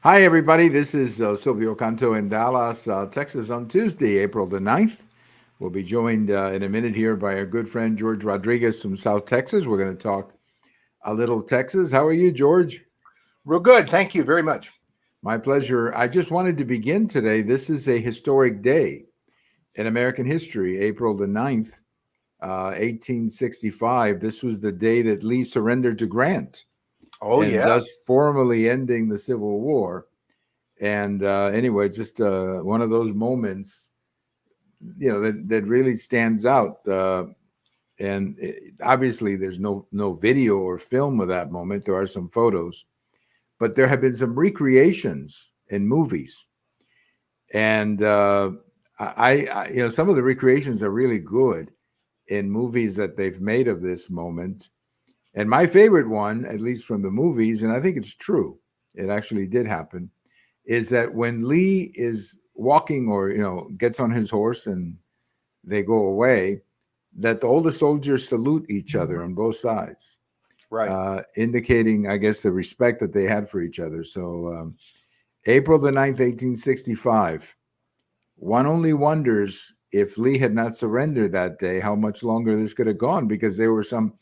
Hi, everybody. This is Silvio Canto in Dallas, Texas on Tuesday, April the 9th. We'll be joined in a minute here by our good friend George Rodriguez from South Texas. We're going to talk a little Texas. How are you, George? Real good. Thank you very much. My pleasure. I just wanted to begin today. This is a historic day in American history, April the 9th, 1865. This was the day that Lee surrendered to Grant Oh, and yeah. thus formally ending the Civil War. And anyway, just one of those moments, that really stands out. And obviously, there's no video or film of that moment. There are some photos, but there have been some recreations in movies, and some of the recreations are really good in movies that they've made of this moment. And my favorite one, at least from the movies, and I think it's true, it actually did happen, is that when Lee is walking or gets on his horse and they go away, that all the soldiers salute each other on both sides, Right. indicating, I guess, the respect that they had for each other. So April the 9th, 1865. One only wonders if Lee had not surrendered that day, how much longer this could have gone, because there were some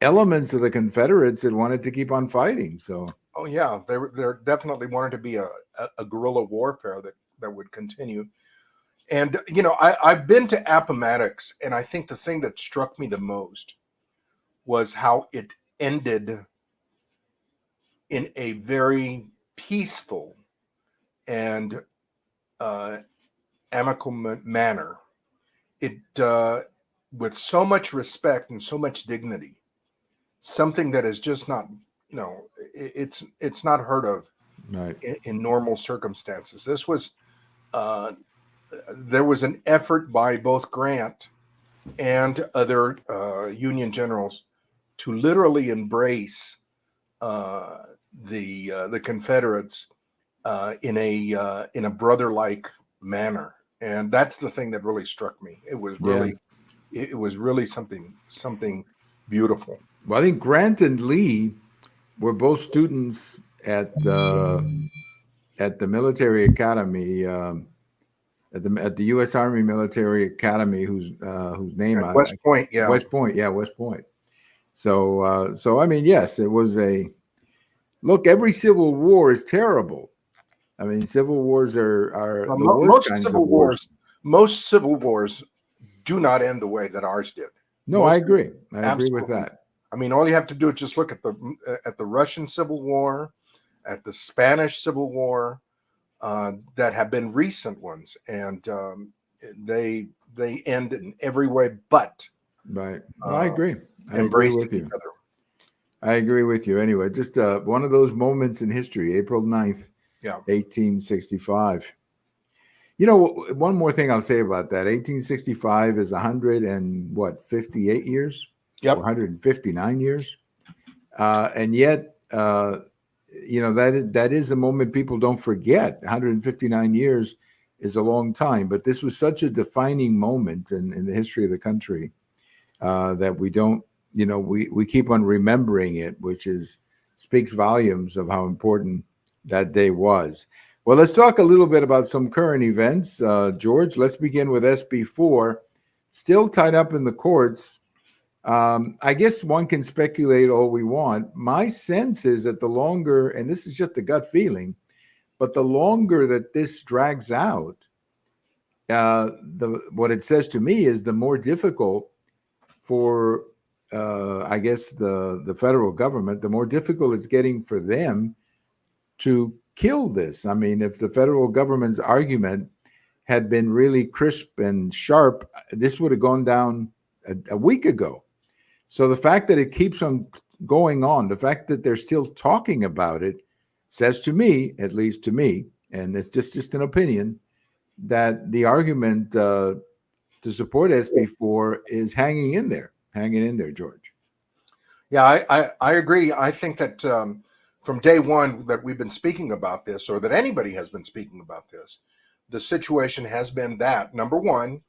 elements of the Confederates that wanted to keep on fighting. So Oh, yeah. There definitely wanted to be a guerrilla warfare that would continue. And, I've been to Appomattox, and I think the thing that struck me the most was how it ended in a very peaceful and uh, amicable manner. It, with so much respect and so much dignity, something that is just not, it's not heard of right. in normal circumstances. Uh, there was an effort by both Grant and other Union generals to literally embrace uh, the Confederates in a brother like manner, and that's the thing that really struck me. Yeah. It was really something beautiful. Well, I think Grant and Lee were both students at the military academy, at the U.S. Army Military Academy, whose name At West Point, yeah. West Point, yeah, West Point. So I mean, yes, it was a look. Every civil war is terrible. I mean, civil wars are the worst kinds of wars. Most civil wars do not end the way that ours did. No, I Most agree. I agree with absolutely. that. I mean, all you have to do is just look at the Russian Civil War, at the Spanish Civil War, that have been recent ones, and they end in every way but Right. No, I uh, agree. I agree embracing with each you. other. I agree with you. Anyway, just one of those moments in history, April 9th, Yeah. 1865. You know, one more thing I'll say about that. 1865 is 100 and what, 58 years or Yep. 159 years. And yet, that is a moment people don't forget. 159 years is a long time, but this was such a defining moment in the history of the country that we don't, we keep on remembering it, which is speaks volumes of how important that day was. Well, let's talk a little bit about some current events. George, let's begin with SB4, still tied up in the courts. I guess one can speculate all we want. My sense is that the longer, and this is just a gut feeling, but the longer that this drags out, the what it says to me is the more difficult for, I guess, the federal government, the more difficult it's getting for them to kill this. I mean, if the federal government's argument had been really crisp and sharp, this would have gone down a week ago. So the fact that it keeps on going on, the fact that they're still talking about it, says to me, at least to me, and it's just an opinion, that the argument to support SB4 is hanging in there, George. Yeah, I agree. I think that from day one that we've been speaking about this, or that anybody has been speaking about this, the situation has been that, number one,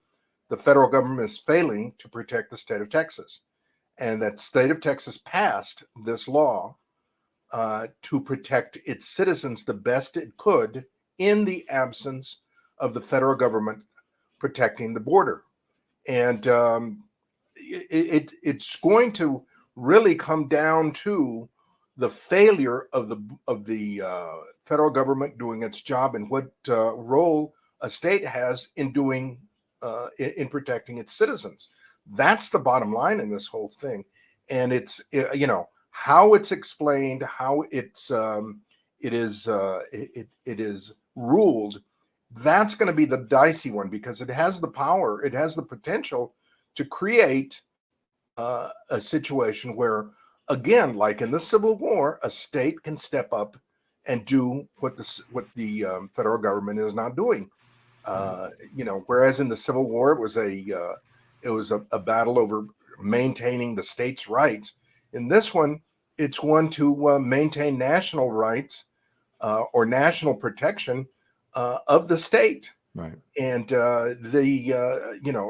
the federal government is failing to protect the state of Texas, and that state of Texas passed this law to protect its citizens the best it could in the absence of the federal government protecting the border. And it's going to really come down to the failure of the federal government doing its job, and what role a state has in doing in protecting its citizens. That's the bottom line in this whole thing. And it's how it's explained, how it is ruled. That's going to be the dicey one, because it has the power, it has the potential to create a situation where, again, like in the Civil War, a state can step up and do what the federal government is not doing. Whereas in the Civil War, it was a battle over maintaining the state's rights. In this one, it's one to maintain national rights or national protection of the state. Right. And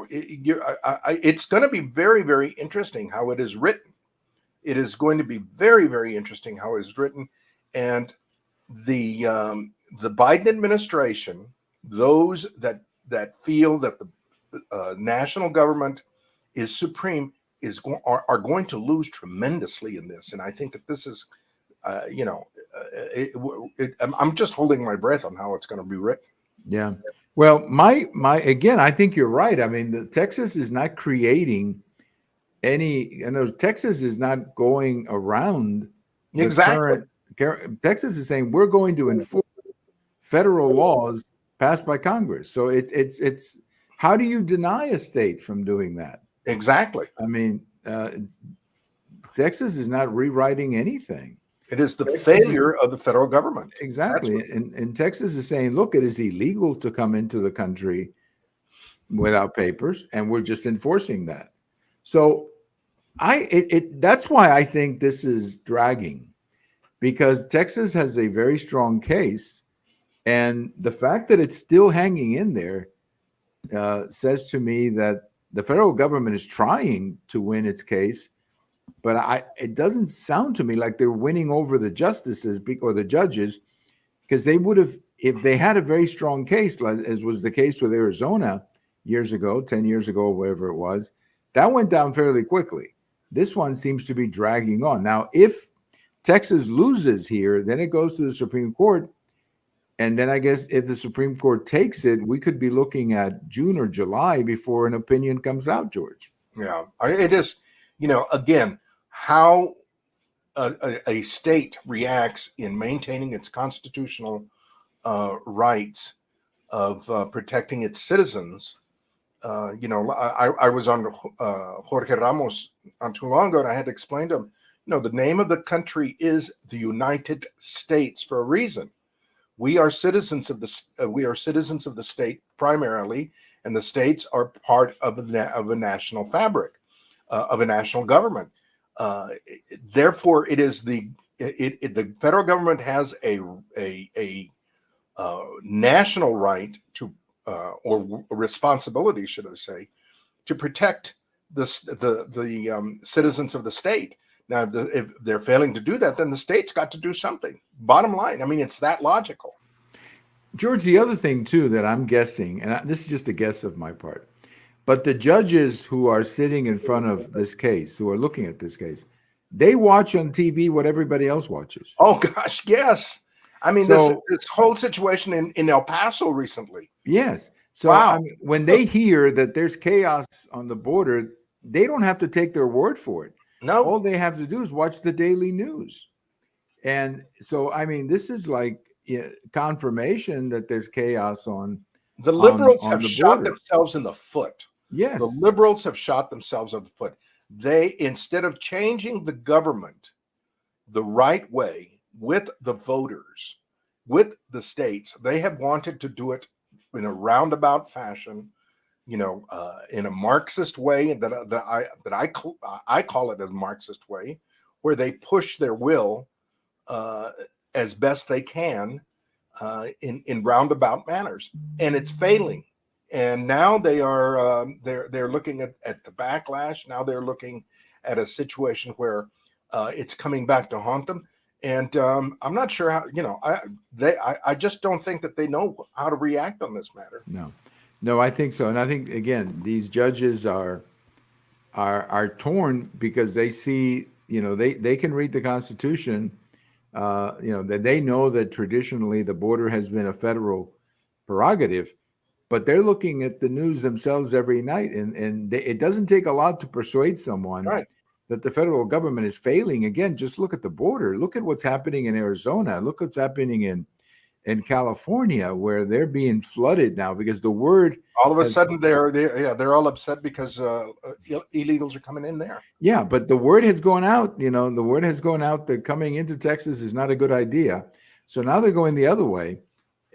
it's going to be very, very interesting how it is written. It is going to be very, very interesting how it is written. And the Biden administration, those that feel that the national government is supreme, are going to lose tremendously in this. And I think that this is, I'm just holding my breath on how it's going to be written. Yeah. Well, again, I think you're right. I mean, Texas is not creating any, Texas is not going around exactly. Texas is saying we're going to enforce federal laws passed by Congress. So it's how do you deny a state from doing that? Exactly. I mean, Texas is not rewriting anything. It is the failure of the federal government. Exactly. And Texas is saying, look, it is illegal to come into the country without papers, and we're just enforcing that. So that's why I think this is dragging, because Texas has a very strong case, and the fact that it's still hanging in there says to me that the federal government is trying to win its case, but it doesn't sound to me like they're winning over the justices or the judges, because they would have, if they had a very strong case, as was the case with Arizona years ago, 10 years ago, whatever it was, that went down fairly quickly. This one seems to be dragging on. Now, if Texas loses here, then it goes to the Supreme Court. And then I guess if the Supreme Court takes it, we could be looking at June or July before an opinion comes out, George. Yeah, it is, again, how a state reacts in maintaining its constitutional rights of protecting its citizens. I was on Jorge Ramos not too long ago, and I had to explain to him, the name of the country is the United States for a reason. We are citizens of the state primarily, and the states are part of a national fabric, of a national government. Therefore, it is the federal government has a national right to, or responsibility, should I say, to protect the citizens of the state. Now, if they're failing to do that, then the state's got to do something. Bottom line, I mean, it's that logical. George, the other thing, too, that I'm guessing, and this is just a guess of my part, but the judges who are sitting in front of this case, who are looking at this case, they watch on TV what everybody else watches. Oh, gosh, yes. I mean, this whole situation in El Paso recently. Yes. So wow. I mean, when they hear that there's chaos on the border, they don't have to take their word for it. No. All they have to do is watch the daily news. And so, I mean, this is like confirmation that there's chaos on the liberals on have the shot border. themselves in the foot. Yes. The liberals have shot themselves in the foot. They, instead of changing the government the right way with the voters, with the states, they have wanted to do it in a roundabout fashion, in a Marxist way that I call it a Marxist way, where they push their will as best they can in roundabout manners, and it's failing. And now they are they're looking at the backlash. Now they're looking at a situation where it's coming back to haunt them. And I'm not sure how. I just don't think that they know how to react on this matter. No, I think so, and I think again these judges are torn because they see, they can read the Constitution, that they know that traditionally the border has been a federal prerogative, but they're looking at the news themselves every night, and it doesn't take a lot to persuade someone Right. that the federal government is failing. Again, just look at the border. Look at what's happening in Arizona. Look what's happening in California, where they're being flooded now because the word All of a has, sudden they're all upset because illegals are coming in there. yeah, but the word has gone out. The word has gone out that coming into Texas is not a good idea. So now they're going the other way,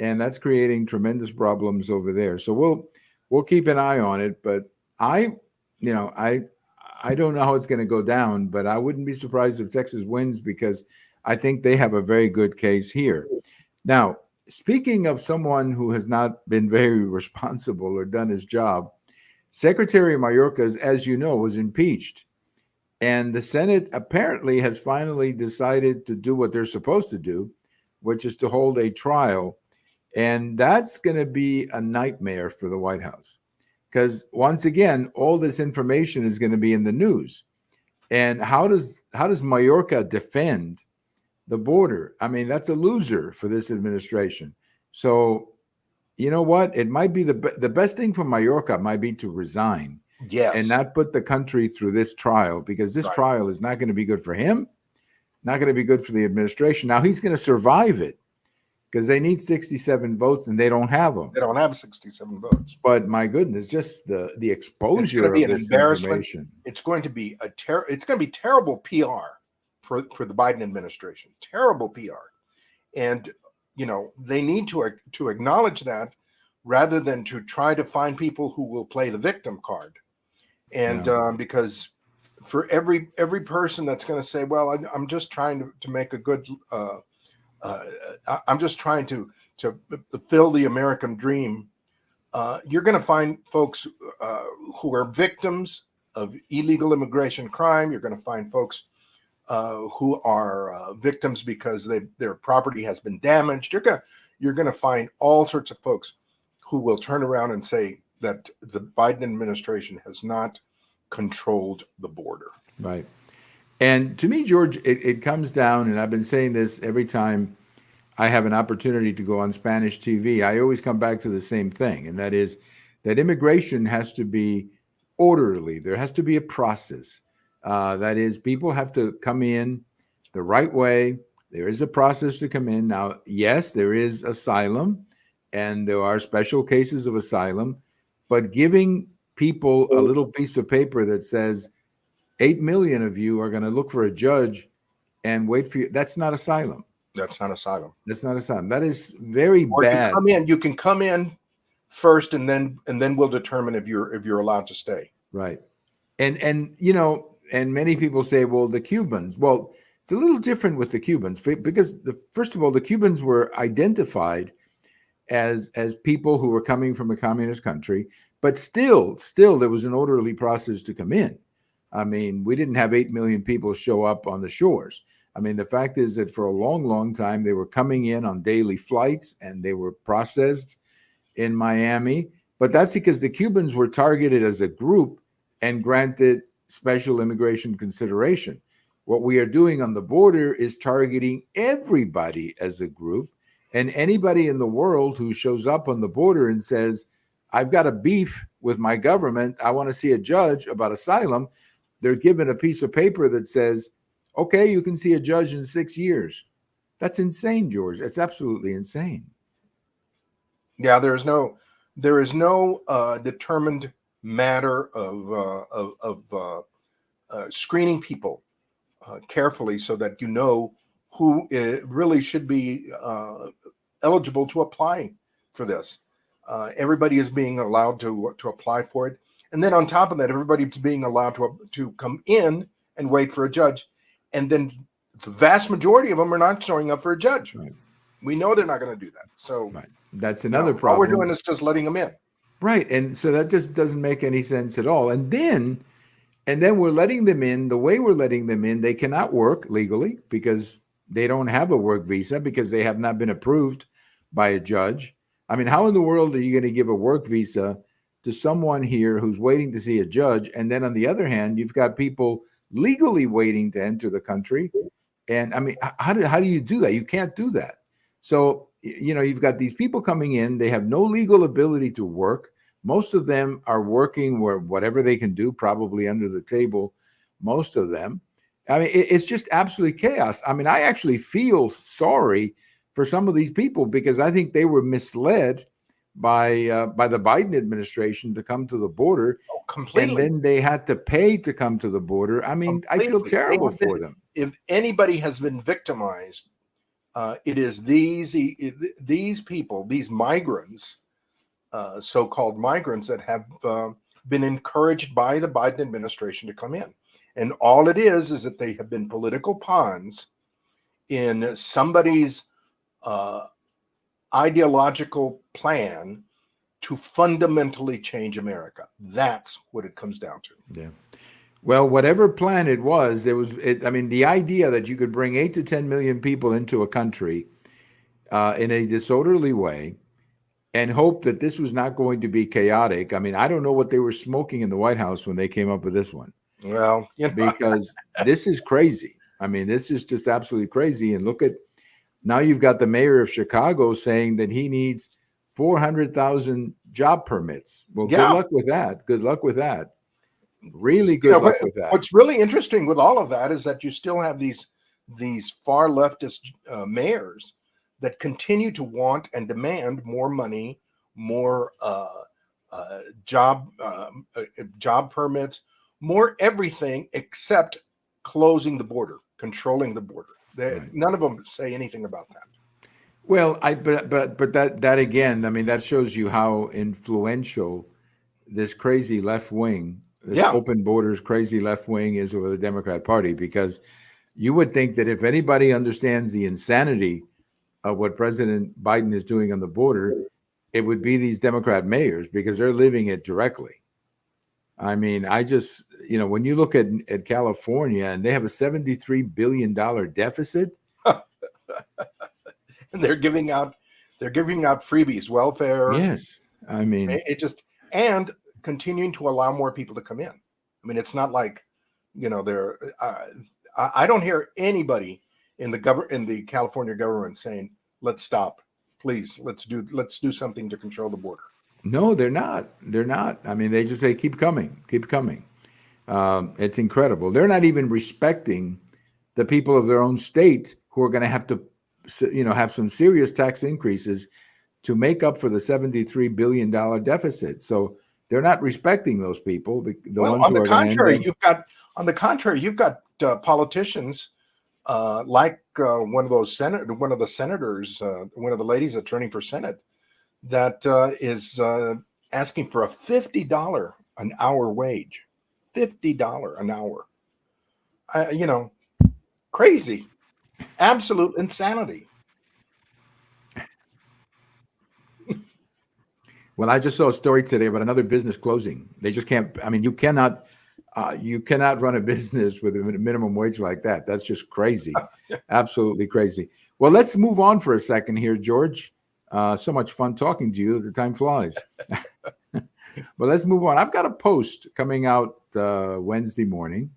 and that's creating tremendous problems over there. So we'll keep an eye on it. But I don't know how it's going to go down, but I wouldn't be surprised if Texas wins because I think they have a very good case here. Now, speaking of someone who has not been very responsible or done his job, Secretary Mayorkas, as you know, was impeached. And the Senate apparently has finally decided to do what they're supposed to do, which is to hold a trial. And that's going to be a nightmare for the White House. Because once again, all this information is going to be in the news. And how does Mayorkas defend the border? I mean, that's a loser for this administration. So, you know what? It might be the best thing for Mayorkas might be to resign. Yes. And not put the country through this trial, because this trial is not going to be good for him, not going to be good for the administration. Now, he's going to survive it because they need 67 votes and they don't have them. They don't have 67 votes. But my goodness, just the exposure of this information. It's going to be it's going to be terrible PR for the Biden administration. Terrible PR. And they need to acknowledge that rather than to try to find people who will play the victim card. And because for every person that's going to say, well, I'm just trying to make a good, I'm just trying to fulfill the American dream, you're going to find folks who are victims of illegal immigration crime. You're going to find folks who are victims because their property has been damaged. You're going to find all sorts of folks who will turn around and say that the Biden administration has not controlled the border. Right. And to me, George, it comes down, and I've been saying this every time I have an opportunity to go on Spanish TV, I always come back to the same thing, and that is that immigration has to be orderly. There has to be a process. That is, people have to come in the right way. There is a process to come in. Now, yes, there is asylum, and there are special cases of asylum, but giving people a little piece of paper that says 8 million of you are going to look for a judge and wait for you, that's not asylum. That's not asylum. That's not asylum. That is very bad. You can come in first, and then we'll determine if you're allowed to stay. Right. And many people say, well, the Cubans. Well, it's a little different with the Cubans because first of all, the Cubans were identified as people who were coming from a communist country, but still there was an orderly process to come in. I mean, we didn't have 8 million people show up on the shores. I mean, the fact is that for a long, long time, they were coming in on daily flights and they were processed in Miami. But that's because the Cubans were targeted as a group and granted special immigration consideration. What we are doing on the border is targeting everybody as a group, and anybody in the world who shows up on the border and says, I've got a beef with my government, I want to see a judge about asylum, they're given a piece of paper that says, okay, you can see a judge in 6 years. That's insane, George. That's absolutely insane. Yeah, there is no determined matter of screening people carefully so that you know who really should be eligible to apply for this. Everybody is being allowed to apply for it, and then on top of that, everybody's being allowed to come in and wait for a judge, and then the vast majority of them are not showing up for a judge. Right. We know they're not going to do that. So that's another problem. All we're doing is just letting them in. Right. And so that just doesn't make any sense at all. And then we're letting them in. The way we're letting them in, they cannot work legally because they don't have a work visa because they have not been approved by a judge. I mean, how in the world are you going to give a work visa to someone here who's waiting to see a judge? And then on the other hand, you've got people legally waiting to enter the country. And I mean, how do you do that? You can't do that. So, you've got these people coming in, they have no legal ability to work. Most of them are working where whatever they can do, probably under the table, most of them. I mean, it's just absolutely chaos. I mean, I actually feel sorry for some of these people because I think they were misled by the Biden administration to come to the border, Completely. and then they had to pay to come to the border. I mean, I feel terrible for them. If anybody has been victimized, it is these people, these migrants, so-called migrants that have been encouraged by the Biden administration to come in. And all it is that they have been political pawns in somebody's ideological plan to fundamentally change America. That's what it comes down to. Yeah. Well, whatever plan it was, I mean, the idea that you could bring 8 to 10 million people into a country in a disorderly way and hope that this was not going to be chaotic. I mean, I don't know what they were smoking in the White House when they came up with this one. Well, because this is crazy. I mean, this is just absolutely crazy. And look at, now you've got the mayor of Chicago saying that he needs 400,000 job permits. Well, good luck with that. Good luck with that. Really good luck with that. What's really interesting with all of that is that you still have these far leftist mayors that continue to want and demand more money, more job permits, more everything except closing the border, controlling the border. Right. None of them say anything about that. Well, but that again, I mean, that shows you how influential this crazy left wing, this open borders crazy left wing is over the Democrat Party, because you would think that if anybody understands the insanity of what President Biden is doing on the border, it would be these Democrat mayors, because they're living it directly. I mean, I just, when you look at California, and they have a $73 billion deficit. And they're giving out freebies, welfare. Yes. I mean, it just, and continuing to allow more people to come in. I mean, it's not like, they're, I don't hear anybody in the California government saying, let's stop, please, let's do something to control the border. No, they're not. They're not. I mean, they just say, keep coming, keep coming. It's incredible. They're not even respecting the people of their own state who are going to have to, have some serious tax increases to make up for the $73 billion deficit. So they're not respecting those people. On the contrary, you've got politicians like one of the senators, one of the ladies that's running for Senate, that is asking for a $50 an hour wage. $50 an hour. Crazy. Absolute insanity. Well, I just saw a story today about another business closing. They just can't. I mean, you cannot run a business with a minimum wage like that. That's just crazy. Absolutely crazy. Well, let's move on for a second here, George. So much fun talking to you. The time flies. But let's move on. I've got a post coming out Wednesday morning,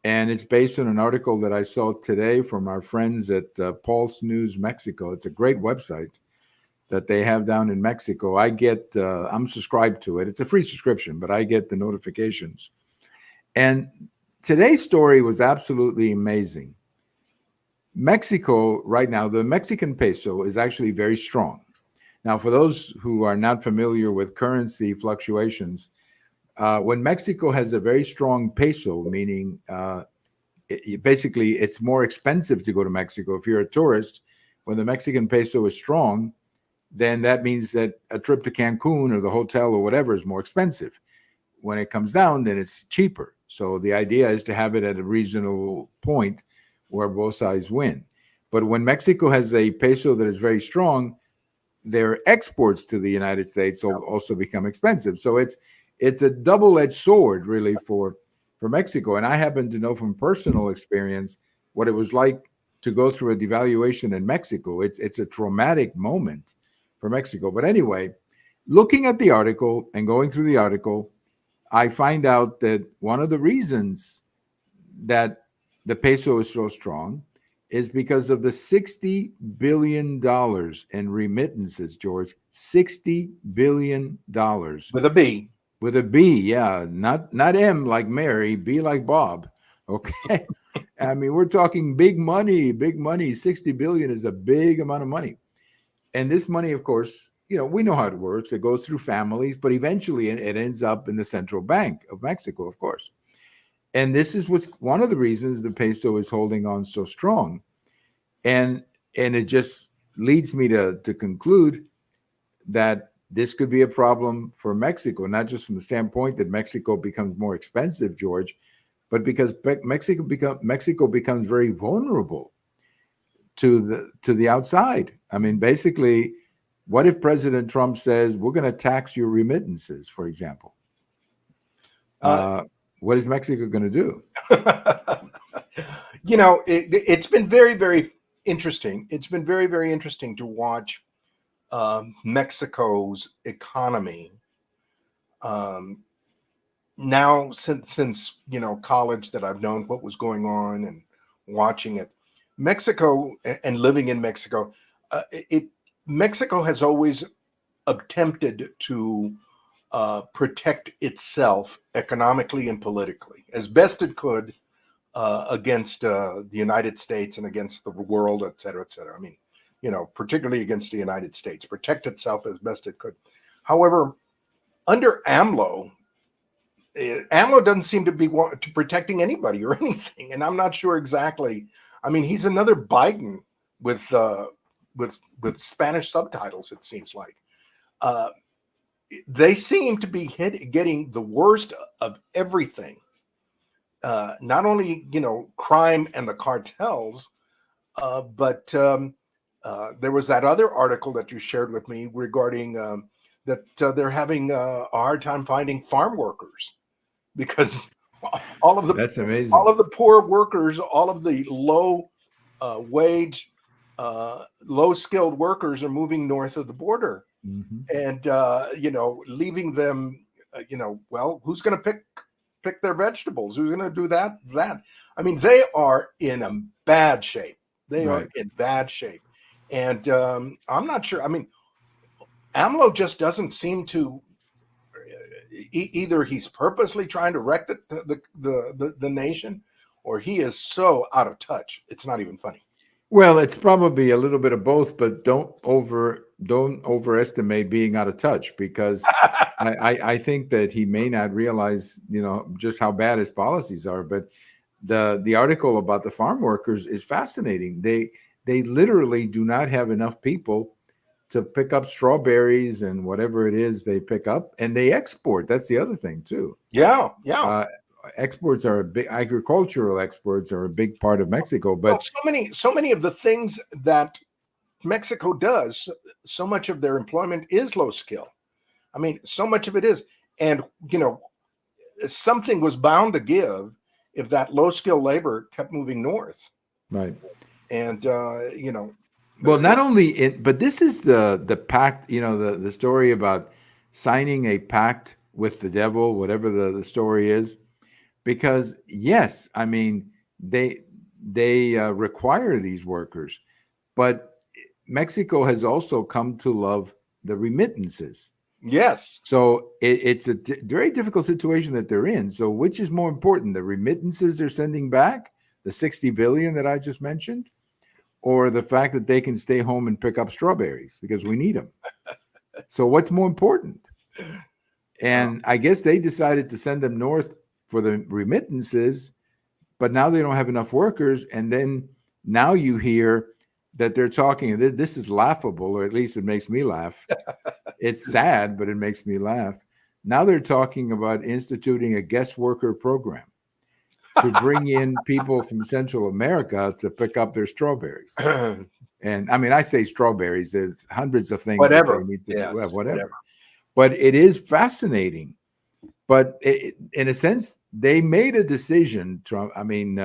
and it's based on an article that I saw today from our friends at Pulse News Mexico. It's a great website that they have down in Mexico. I'm subscribed to it. It's a free subscription, but I get the notifications. And today's story was absolutely amazing. Mexico right now, the Mexican peso is actually very strong. Now, for those who are not familiar with currency fluctuations, when Mexico has a very strong peso, meaning basically it's more expensive to go to Mexico. If you're a tourist, when the Mexican peso is strong, then that means that a trip to Cancun or the hotel or whatever is more expensive. When it comes down, then it's cheaper. So the idea is to have it at a reasonable point where both sides win. But when Mexico has a peso that is very strong, their exports to the United States also become expensive. So it's a double-edged sword, really, for Mexico. And I happen to know from personal experience what it was like to go through a devaluation in Mexico. It's a traumatic moment for Mexico. But anyway, looking at the article and going through the article, I find out that one of the reasons that the peso is so strong is because of the $60 billion in remittances, George. $60 billion. With a B. With a B, yeah. Not M like Mary, B like Bob. Okay. I mean, we're talking big money, big money. 60 billion is a big amount of money. And this money, of course, we know how it works. It goes through families, but eventually it ends up in the central bank of Mexico, of course. And this is what's one of the reasons the peso is holding on so strong. And it just leads me to conclude that this could be a problem for Mexico, not just from the standpoint that Mexico becomes more expensive, George, but because Mexico becomes very vulnerable to the outside. I mean, basically, what if President Trump says we're going to tax your remittances, for example? What is Mexico going to do? It's been very, very interesting. It's been very, very interesting to watch Mexico's economy now since college, that I've known what was going on and watching it. Mexico and living in Mexico, Mexico has always attempted to protect itself economically and politically as best it could against the United States and against the world, et cetera, et cetera. I mean, particularly against the United States, protect itself as best it could. However, under AMLO doesn't seem to be protecting anybody or anything, and I'm not sure exactly. I mean, he's another Biden with Spanish subtitles. It seems like they seem to be getting the worst of everything. Not only crime and the cartels, but there was that other article that you shared with me regarding that they're having a hard time finding farm workers because that's amazing. All of the poor workers, all of the low wage, low skilled workers are moving north of the border, and leaving them. Well, who's going to pick their vegetables? Who's going to do that? I mean, they are in a bad shape. They are in bad shape. And I'm not sure. I mean, AMLO just doesn't seem to. Either he's purposely trying to wreck the nation, or he is so out of touch. It's not even funny. Well, it's probably a little bit of both, but don't overestimate being out of touch, because I think that he may not realize, just how bad his policies are. But the article about the farm workers is fascinating. They literally do not have enough people to pick up strawberries and whatever it is they pick up, and they export. That's the other thing too. Yeah. Exports are agricultural exports are a big part of Mexico. But so many of the things that Mexico does, so much of their employment is low skill. I mean, so much of it is, and something was bound to give if that low skill labor kept moving north. Right. And well, not only but this is the pact, the story about signing a pact with the devil, whatever the story is, because yes, I mean, they require these workers, but Mexico has also come to love the remittances. Yes. So it's a very difficult situation that they're in. So which is more important, the remittances they're sending back, the 60 billion that I just mentioned, or the fact that they can stay home and pick up strawberries because we need them? So what's more important? And I guess they decided to send them north for the remittances, but now they don't have enough workers. And then now you hear that they're talking, this is laughable, or at least it makes me laugh. It's sad, but it makes me laugh. Now they're talking about instituting a guest worker program to bring in people from Central America to pick up their strawberries. And I mean, I say strawberries, there's hundreds of things. Whatever. That they need to do, whatever. But it is fascinating. But in a sense, they made a decision, Trump. I mean,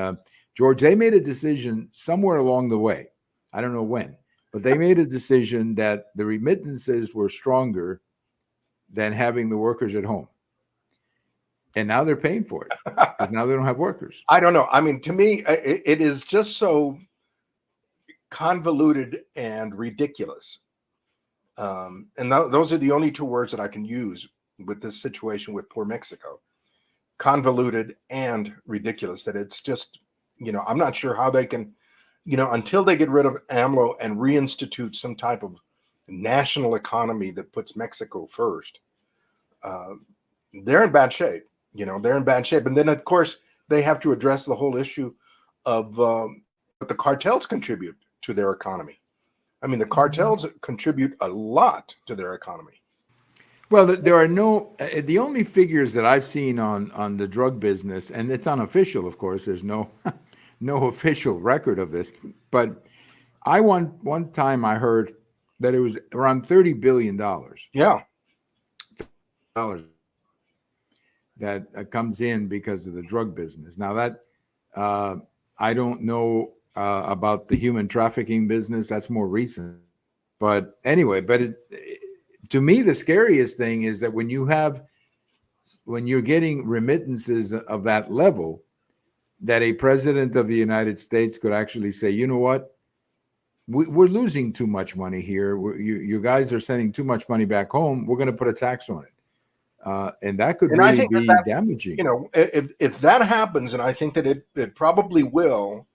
George, they made a decision somewhere along the way. I don't know when, but they made a decision that the remittances were stronger than having the workers at home. And now they're paying for it because now they don't have workers. I don't know. I mean, to me, it is just so convoluted and ridiculous. Those are the only two words that I can use with this situation with poor Mexico. Convoluted and ridiculous. That it's just, I'm not sure how they can, until they get rid of AMLO and reinstitute some type of national economy that puts Mexico first, they're in bad shape. They're in bad shape. And then, of course, they have to address the whole issue of what the cartels contribute to their economy. I mean, the cartels contribute a lot to their economy. Well, there are the only figures that I've seen on the drug business, and it's unofficial, of course, there's no official record of this, but one time I heard that it was around $30 billion. Yeah. That comes in because of the drug business. Now that I don't know about the human trafficking business, that's more recent. But anyway, to me, the scariest thing is that when you're getting remittances of that level, that a president of the United States could actually say, you know what, we're losing too much money here. You guys are sending too much money back home. We're going to put a tax on it. And that could really be damaging. If that happens, and I think that it probably will,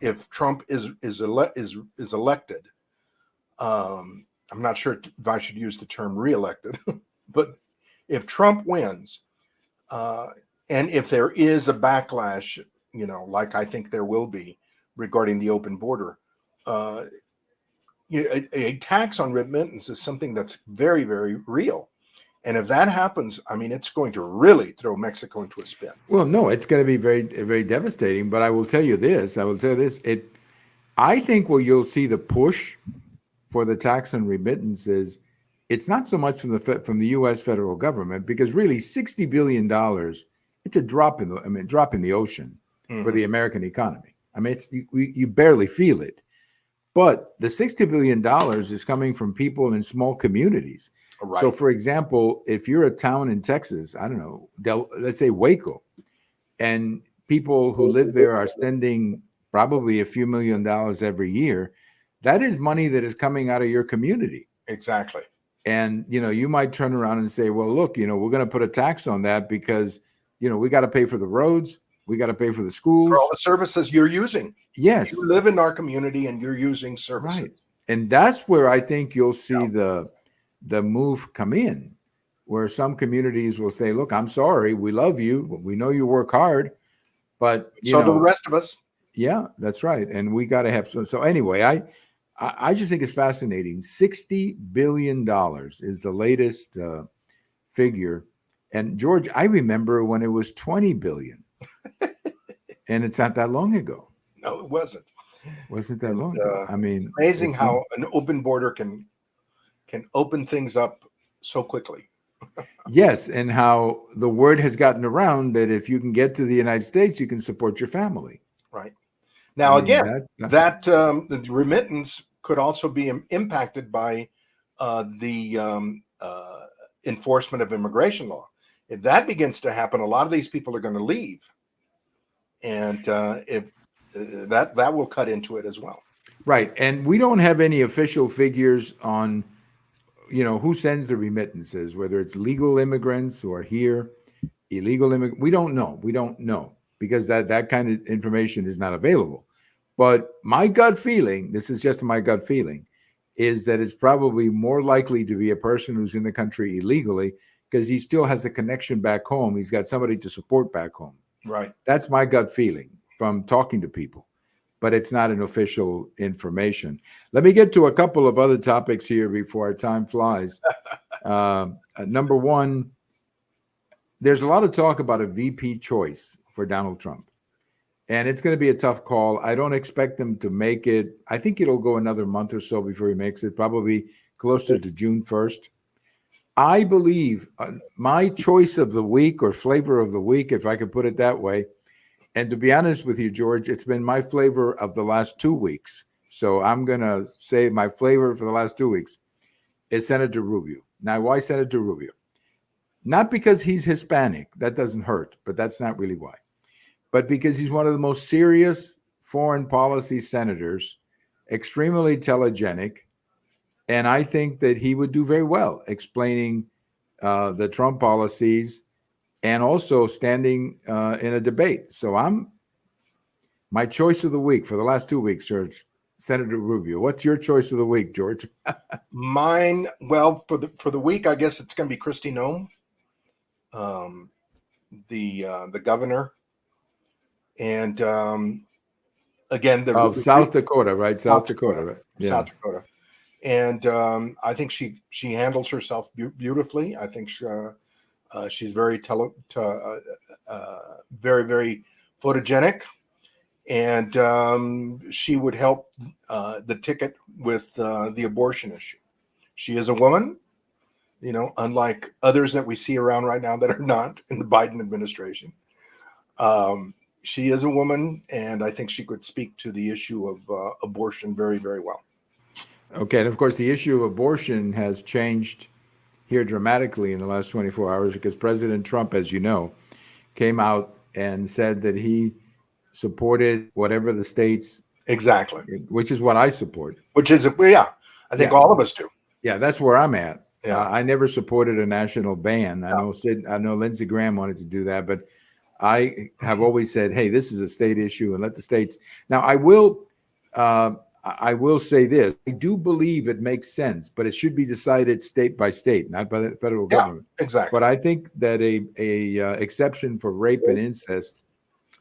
if Trump is elected. I'm not sure if I should use the term reelected, but if Trump wins, and if there is a backlash, like I think there will be regarding the open border, a tax on remittance is something that's very, very real. And if that happens, I mean, it's going to really throw Mexico into a spin. Well, no, it's going to be very, very devastating. But I will tell you this. I think where you'll see the push for the tax on remittances, it's not so much from the U.S. federal government, because really $60 billion, it's a drop in the ocean for the American economy. I mean, you barely feel it. But the $60 billion is coming from people in small communities. Right. So, for example, if you're a town in Texas, I don't know, let's say Waco, and people who live there are spending probably a few $1 million every year, that is money that is coming out of your community. Exactly. And, you might turn around and say, well, look, we're going to put a tax on that because, we got to pay for the roads. We got to pay for the schools. For all the services you're using. Yes. You live in our community and you're using services. Right. And that's where I think you'll see the move come in, where some communities will say, look, I'm sorry, we love you, we know you work hard, but so do the rest of us. Yeah, that's right. And we got to have so anyway, I just think it's fascinating. $60 billion is the latest figure. And George, I remember when it was 20 billion. And it's not that long ago. No, it wasn't. Wasn't that long ago. I mean, it's amazing how an open border can open things up so quickly. Yes, and how the word has gotten around that if you can get to the United States, you can support your family. Right. Now, the remittance could also be impacted by the enforcement of immigration law. If that begins to happen, a lot of these people are going to leave, and that will cut into it as well. Right, and we don't have any official figures on, who sends the remittances, whether it's legal immigrants who are here, illegal immigrants. We don't know because that kind of information is not available. But my gut feeling, this is just my gut feeling, is that it's probably more likely to be a person who's in the country illegally because he still has a connection back home. He's got somebody to support back home. Right. That's my gut feeling from talking to people, but it's not an official information. Let me get to a couple of other topics here before our time flies. Number one, there's a lot of talk about a VP choice for Donald Trump. And it's going to be a tough call. I don't expect him to make it. I think it'll go another month or so before he makes it, probably closer to June 1st. I believe my choice of the week or flavor of the week, if I could put it that way, And to be honest with you, George, it's been my flavor of the last 2 weeks. So I'm going to say my flavor for the last 2 weeks is Senator Rubio. Now, why Senator Rubio? Not because he's Hispanic. That doesn't hurt, but that's not really why. But because he's one of the most serious foreign policy senators, extremely telegenic, and I think that he would do very well explaining the Trump policies and also standing in a debate. So my choice of the week for the last 2 weeks, George, Senator Rubio. What's your choice of the week, George? Mine, well, for the week, I guess it's going to be Kristi Noem, the governor, and again Of South Dakota, right? South Dakota, right? Yeah. South Dakota, and I think she handles herself beautifully. I think she's very very, very photogenic, and she would help the ticket with the abortion issue. She is a woman, unlike others that we see around right now that are not in the Biden administration. She is a woman, and I think she could speak to the issue of abortion very, very well. Okay, and of course, the issue of abortion has changed here dramatically in the last 24 hours because President Trump, as you know, came out and said that he supported whatever the states, exactly, which is what I support. Which is, I think all of us do. Yeah, that's where I'm at. Yeah. I never supported a national ban. I know Lindsey Graham wanted to do that, but I have always said, hey, this is a state issue and let the states. Now, I will say this. I do believe it makes sense, but it should be decided state by state, not by the federal government. Exactly. But I think that a exception for rape and incest,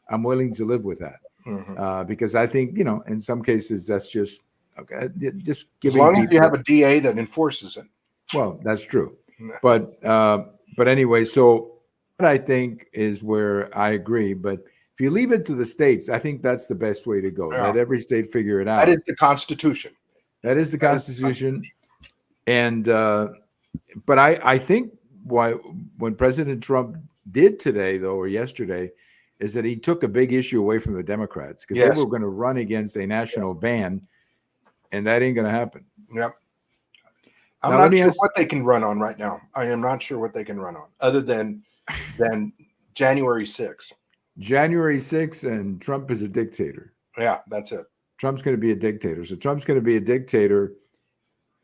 I'm willing to live with that. Mm-hmm. Because I think, in some cases, that's just okay. Just giving as long as you have a DA that enforces it. Well, that's true. But anyway, so what I think is where I agree. But if you leave it to the states, I think that's the best way to go. Yeah. Let every state figure it out. That is the Constitution. That is the Constitution. And but I think when President Trump did today, though, or yesterday, is that he took a big issue away from the Democrats because they were going to run against a national ban, and that ain't going to happen. Yep. I'm not sure what they can run on right now. I am not sure what they can run on other than January 6th. January 6th, and Trump is a dictator. Yeah, that's it. Trump's going to be a dictator. So Trump's going to be a dictator,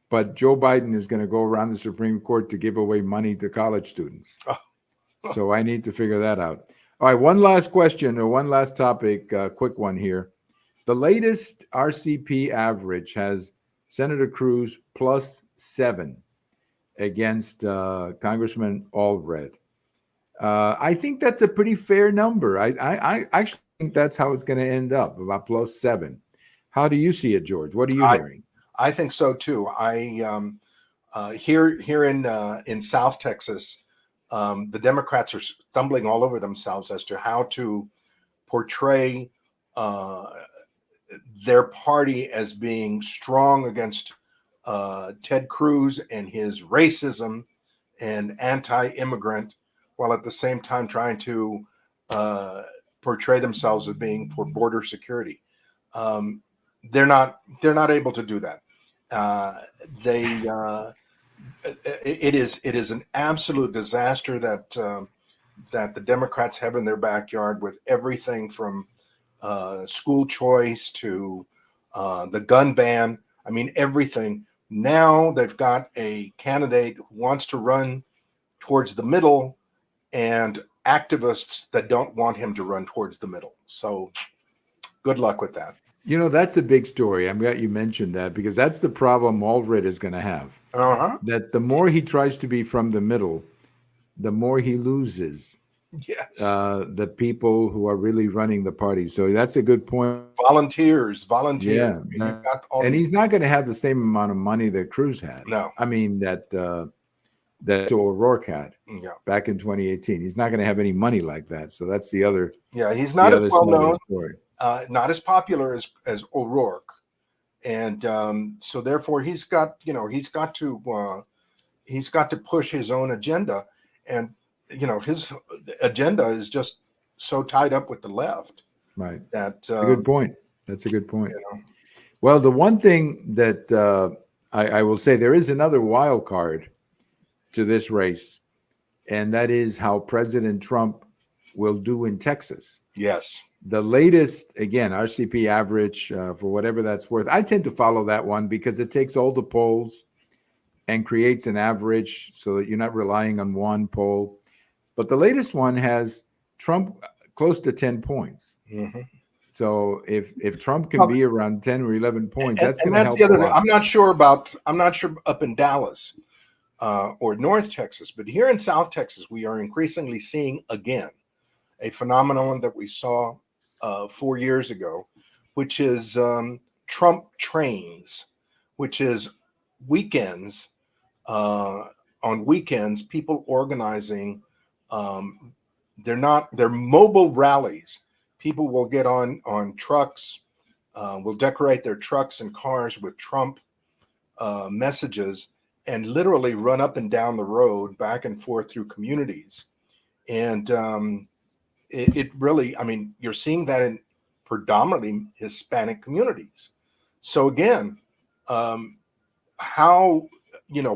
but Joe Biden is going to go around the Supreme Court to give away money to college students. So I need to figure that out. All right, one last question or one last topic, quick one here. The latest RCP average has Senator Cruz +7 against Congressman Allred. I think that's a pretty fair number. I actually think that's how it's going to end up, about +7. How do you see it, George? What are you hearing? I think so too. Here in South Texas, the Democrats are stumbling all over themselves as to how to portray their party as being strong against Ted Cruz and his racism and anti-immigrant, while at the same time trying to portray themselves as being for border security. They're not able to do that. It is an absolute disaster that the Democrats have in their backyard, with everything from school choice to the gun ban. I mean, everything. Now they've got a candidate who wants to run towards the middle, and activists that don't want him to run towards the middle. So good luck with that. That's a big story. I'm glad you mentioned that, because that's the problem Allred is going to have. That the more he tries to be from the middle, the more he loses the people who are really running the party. So that's a good point. Volunteers. Yeah. And he's not going to have the same amount of money that Cruz had. No. I mean, that O'Rourke had back in 2018. He's not going to have any money like that. So that's the other. Yeah, he's not as well known. Not as popular as O'Rourke, and so therefore he's got to push his own agenda, and his agenda is just so tied up with the left Right. that A good point. That's a good point. you know, Well, the one thing that I will say, there is another wild card to this race, and that is how President Trump will do in Texas. yes. The latest, again, RCP average, for whatever that's worth. I tend to follow that one because it takes all the polls and creates an average so that you're not relying on one poll. But the latest one has Trump close to 10 points. Mm-hmm. So if Trump can be around 10 or 11 points, that's going to help the a other thing. lot. I'm not sure up in Dallas or North Texas, but here in South Texas, we are increasingly seeing again a phenomenon that we saw 4 years ago, which is Trump trains, which is weekends. On weekends, people organizing. They're mobile rallies. People will get on trucks, will decorate their trucks and cars with Trump messages, and literally run up and down the road, back and forth through communities. And it really, I mean, you're seeing that in predominantly Hispanic communities. So again, how,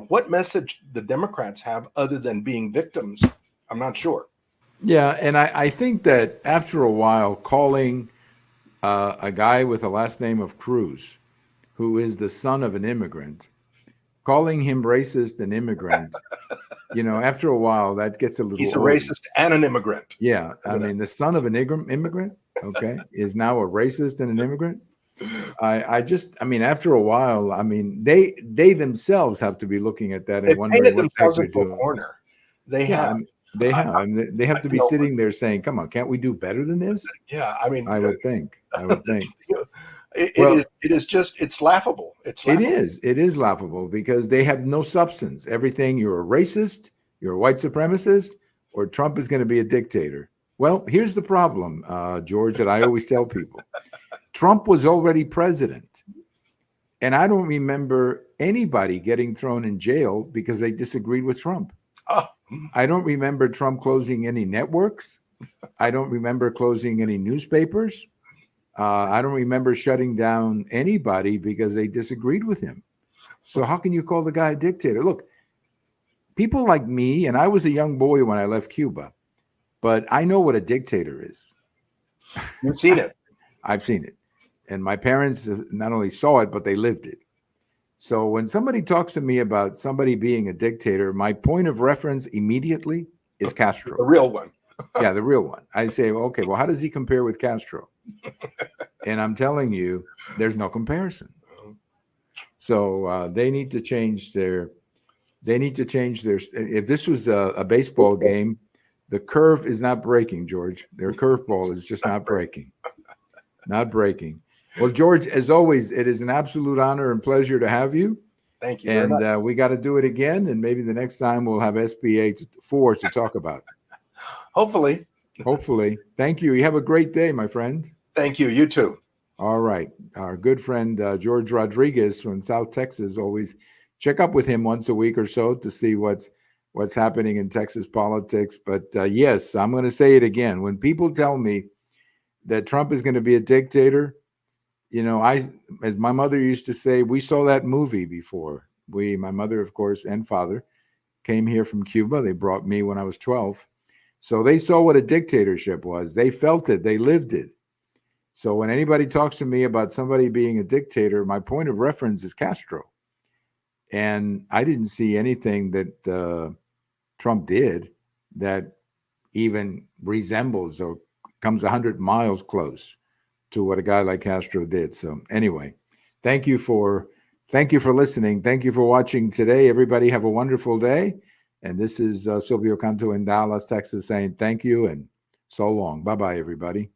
what message the Democrats have other than being victims, I'm not sure. Yeah, and I think that after a while, calling a guy with a last name of Cruz, who is the son of an immigrant, calling him racist and immigrant, after a while, that gets a little He's a old. racist and an immigrant. Yeah, I mean, the son of an immigrant, okay, is now a racist and an immigrant. After a while, I mean, they themselves have to be looking at that and They've wondering painted what the heck themselves they're into a doing. corner. They Yeah, have. they have. I mean, they have to be sitting there saying, "Come on, can't we do better than this?" Yeah, I mean, I would think. it is just, it's laughable. It's laughable. It is laughable because they have no substance. Everything, you're a racist, you're a white supremacist, or Trump is going to be a dictator. Well, here's the problem, George, that I always tell people. Trump was already president, and I don't remember anybody getting thrown in jail because they disagreed with Trump. Oh. I don't remember Trump closing any networks. I don't remember closing any newspapers. I don't remember shutting down anybody because they disagreed with him. So how can you call the guy a dictator? Look, people like me, and I was a young boy when I left Cuba, but I know what a dictator is. You've seen it. I've seen it. And my parents not only saw it, but they lived it. So when somebody talks to me about somebody being a dictator, my point of reference immediately is Castro. The real one. Yeah, the real one. I say, okay, well, how does he compare with Castro? And I'm telling you, there's no comparison. So they need to change their. If this was a baseball game, the curve is not breaking, George. Their curveball is just not breaking. Not breaking. Well, George, as always, it is an absolute honor and pleasure to have you. Thank you. And we got to do it again. And maybe the next time we'll have SBA 4 to talk about. Hopefully. Hopefully. Thank you. You have a great day, my friend. Thank you. You too. All right. Our good friend, George Rodriguez from South Texas, always check up with him once a week or so to see what's happening in Texas politics. But yes, I'm going to say it again. When people tell me that Trump is going to be a dictator, as my mother used to say, we saw that movie before. My mother, of course, and father came here from Cuba. They brought me when I was 12. So they saw what a dictatorship was. They felt it. They lived it. So when anybody talks to me about somebody being a dictator, my point of reference is Castro. And I didn't see anything that Trump did that even resembles or comes 100 miles close to what a guy like Castro did. So anyway, thank you for listening. Thank you for watching today. Everybody have a wonderful day. And this is Silvio Canto in Dallas, Texas, saying thank you and so long. Bye-bye, everybody.